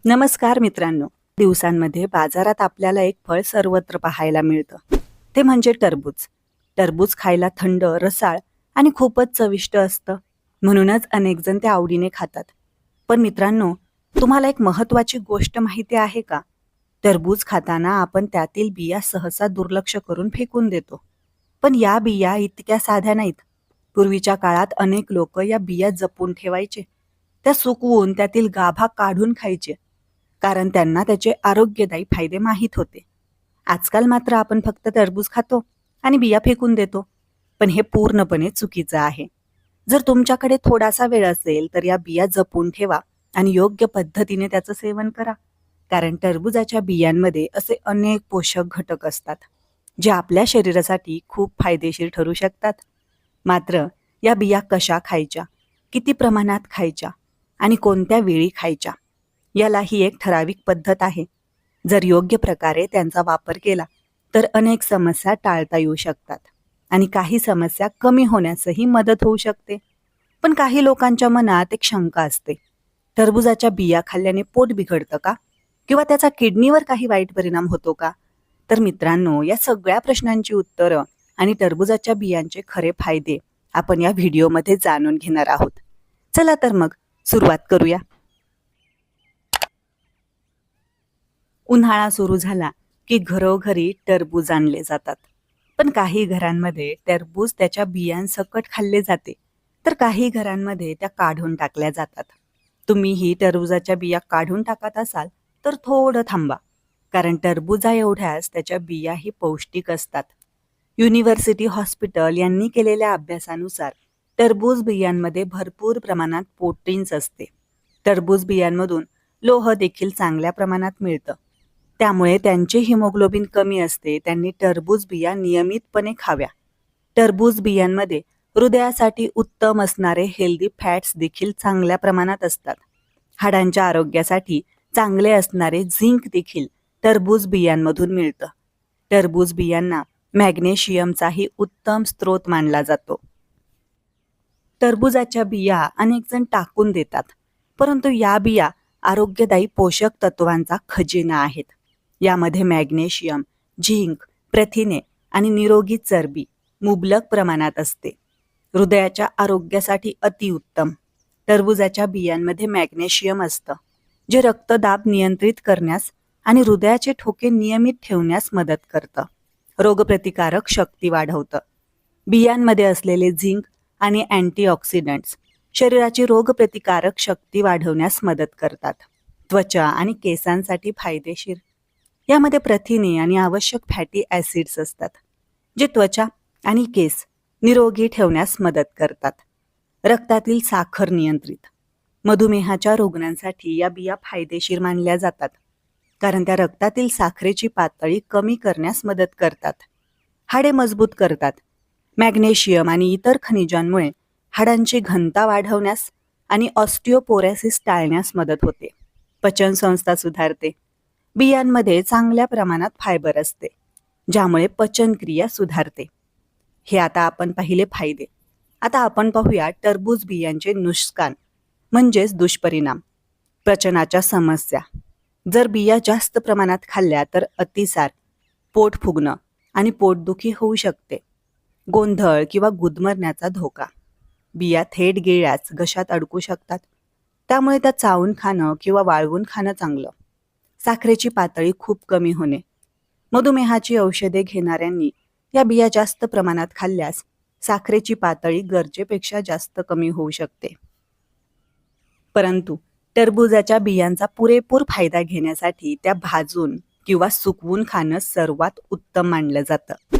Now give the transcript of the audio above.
नमस्कार मित्रांनो. दिवसांमध्ये बाजारात आपल्याला एक फळ सर्वत्र पाहायला मिळतं. ते म्हणजे टरबूज. टरबूज खायला थंड, रसाळ आणि खूपच चविष्ट असतं. म्हणूनच अनेक जण ते आवडीने खातात. पण मित्रांनो, तुम्हाला एक महत्त्वाची गोष्ट माहिती आहे का? टरबूज खाताना आपण त्यातील बिया सहसा दुर्लक्ष करून फेकून देतो. पण या बिया इतक्या साध्या नाहीत. पूर्वीच्या काळात अनेक लोक या बिया जपून ठेवायचे. त्या सुकवून त्यातील गाभा काढून खायचे. कारण त्यांना त्याचे आरोग्यदायी फायदे माहीत होते. आजकाल मात्र आपण फक्त टरबूज खातो आणि बिया फेकून देतो. पण हे पूर्णपणे चुकीचं आहे. जर तुमच्याकडे थोडासा वेळ असेल तर या बिया जपून ठेवा आणि योग्य पद्धतीने त्याचं सेवन करा. कारण टरबूजाच्या बियांमध्ये असे अनेक पोषक घटक असतात, जे आपल्या शरीरासाठी खूप फायदेशीर ठरू शकतात. मात्र या बिया कशा खायच्या, किती प्रमाणात खायच्या आणि कोणत्या वेळी खायच्या, याला ही एक ठराविक पद्धत आहे. जर योग्य प्रकारे त्यांचा वापर केला तर अनेक समस्या टाळता येऊ शकतात आणि काही समस्या कमी होण्यासही मदत होऊ शकते. पण काही लोकांच्या मनात एक शंका असते, टरबूजाच्या बिया खाल्ल्याने पोट बिघडतं का, किंवा त्याचा किडनीवर काही वाईट परिणाम होतो का? तर मित्रांनो, या सगळ्या प्रश्नांची उत्तरं आणि टरबूजाच्या बियांचे खरे फायदे आपण या व्हिडिओमध्ये जाणून घेणार आहोत. चला तर मग सुरुवात करूया. उन्हाळा सुरू झाला की घरोघरी टरबूज आणले जातात. पण काही घरांमध्ये टरबूज त्याच्या बियांसकट खाल्ले जाते, तर काही घरांमध्ये त्या काढून टाकल्या जातात. तुम्हीही टरबूजाच्या बिया काढून टाकत असाल तर थोडं थांबा, कारण टरबूजा एवढ्याच त्याच्या बियाही पौष्टिक असतात. युनिव्हर्सिटी हॉस्पिटल यांनी केलेल्या अभ्यासानुसार टरबूज बियांमध्ये भरपूर प्रमाणात प्रोटीन्स असते. टरबूज बियांमधून लोह देखील चांगल्या प्रमाणात मिळतं. त्यामुळे त्यांचे हिमोग्लोबिन कमी असते. त्यांनी टरबूज बिया नियमितपणे खाव्या. टरबूज बियांमध्ये हृदयासाठी उत्तम असणारे हेल्दी फॅट्स देखील चांगल्या प्रमाणात असतात. हाडांच्या आरोग्यासाठी चांगले असणारे झिंक देखील टरबूज बियांमधून मिळतं. टरबूज बियांना मॅग्नेशियमचाही उत्तम स्रोत मानला जातो. टरबूजाच्या बिया अनेक जण टाकून देतात, परंतु या बिया आरोग्यदायी पोषक तत्वांचा खजिना आहेत. यामध्ये मॅग्नेशियम, झिंक, प्रथिने आणि निरोगी चरबी मुबलक प्रमाणात असते. हृदयाच्या आरोग्यासाठी अतिउत्तम. टरबूजाच्या बियांमध्ये मॅग्नेशियम असतं, जे रक्तदाब नियंत्रित करण्यास आणि हृदयाचे ठोके नियमित ठेवण्यास मदत करतं. रोगप्रतिकारक शक्ती वाढवतं. बियांमध्ये असलेले झिंक आणि अँटीऑक्सिडंट्स शरीराची रोगप्रतिकारक शक्ती वाढवण्यास मदत करतात. त्वचा आणि केसांसाठी फायदेशीर. यामध्ये प्रथिने आणि आवश्यक फॅटी ॲसिड्स असतात, जे त्वचा आणि केस निरोगी ठेवण्यास मदत करतात. रक्तातील साखर नियंत्रित. मधुमेहाच्या रुग्णांसाठी या बिया फायदेशीर मानल्या जातात, कारण त्या रक्तातील साखरेची पातळी कमी करण्यास मदत करतात. हाडे मजबूत करतात. मॅग्नेशियम आणि इतर खनिजांमुळे हाडांची घनता वाढवण्यास आणि ऑस्टिओपोरोसिस टाळण्यास मदत होते. पचनसंस्था सुधारते. बियांमध्ये चांगल्या प्रमाणात फायबर असते, ज्यामुळे पचनक्रिया सुधारते. हे आता आपण पाहिले फायदे. आता आपण पाहूया टरबूज बियांचे नुकसान म्हणजेच दुष्परिणाम. पचनाच्या समस्या. जर बिया जास्त प्रमाणात खाल्ल्या तर अतिसार, पोट फुगणं आणि पोटदुखी होऊ शकते. गोंधळ किंवा गुदमरण्याचा धोका. बिया थेट गिळल्यास घशात अडकू शकतात, त्यामुळे त्या चावून खाणं किंवा वाळवून खाणं चांगलं. साखरेची पातळी खूप कमी होणे. मधुमेहाची औषधे घेणाऱ्यांनी या बिया जास्त प्रमाणात खाल्ल्यास साखरेची पातळी गरजेपेक्षा जास्त कमी होऊ शकते. परंतु टरबूजाच्या बियांचा पुरेपूर फायदा घेण्यासाठी त्या भाजून किंवा सुकवून खाणं सर्वात उत्तम मानलं जातं.